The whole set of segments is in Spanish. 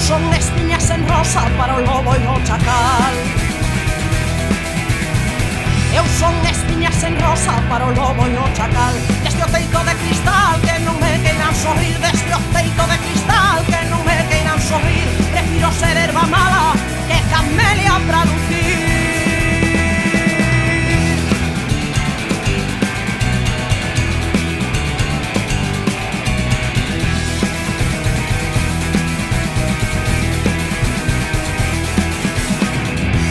son espiñas en rosa para o lobo e o chacal. Eu son espiñas en rosa para o lobo e o chacal. Desde o teito de cristal que non me queiran sorrir, desde o teito de cristal que non me queiran sorrir, prefiro ser herba mala que camelia pra lucir.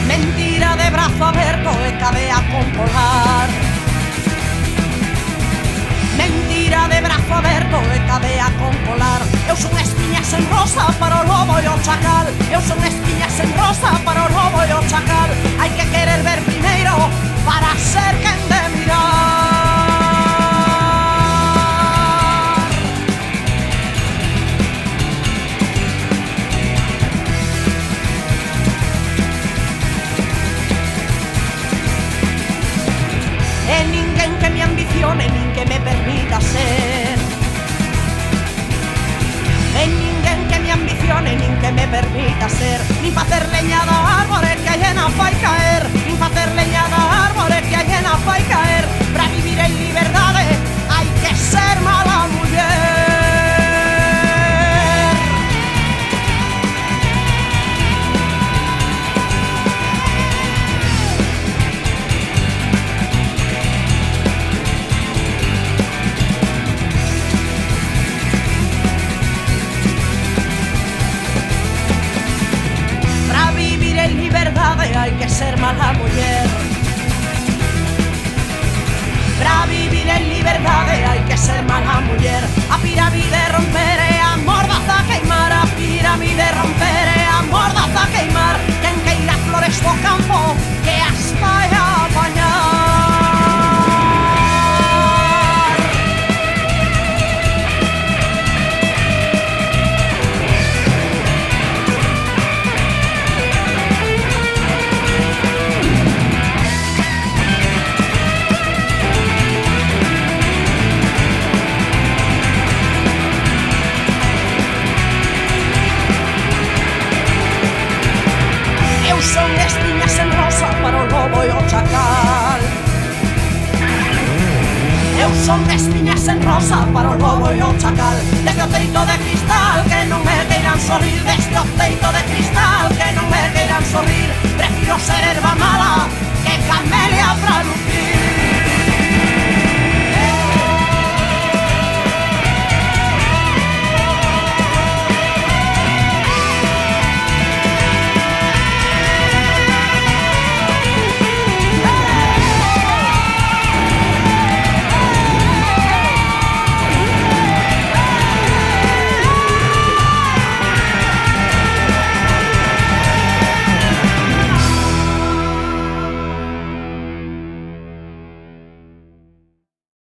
Mentira de brazo aberto e cadea con polar. Mentira de brazo aberto e cadea con polar. Eu son espiñas en rosa para o lobo e o chacal. Eu son espiñas en rosa para o lobo e o chacal. Hai que querer ver primeiro para ser quen de mirar. E ninguén que me ambicione nin que me permita ser. E ninguén que me ambicione nin que me permita ser. Nin facer leña da árbore que a llena fai caer. Nin facer leña da árbore que a llena fai caer. Pra vivir en liberdade hai que ser mala muller. Hai que ser mala muller. Pra vivir en liberdade hai que ser mala muller. A pirámide romper e a mordaza queimar. A pirámide romper e a mordaza queimar. Quen queira flores do campo que as vai a apañar. Son espiñas en rosa para o lobo e o chacal. Eu son espiñas en rosa para o lobo e o chacal. Desde o teito de cristal que non me queiran sorrir. Desde o teito de cristal que non me queiran sorrir. Prefiro ser herba mala que camelia pra lucir.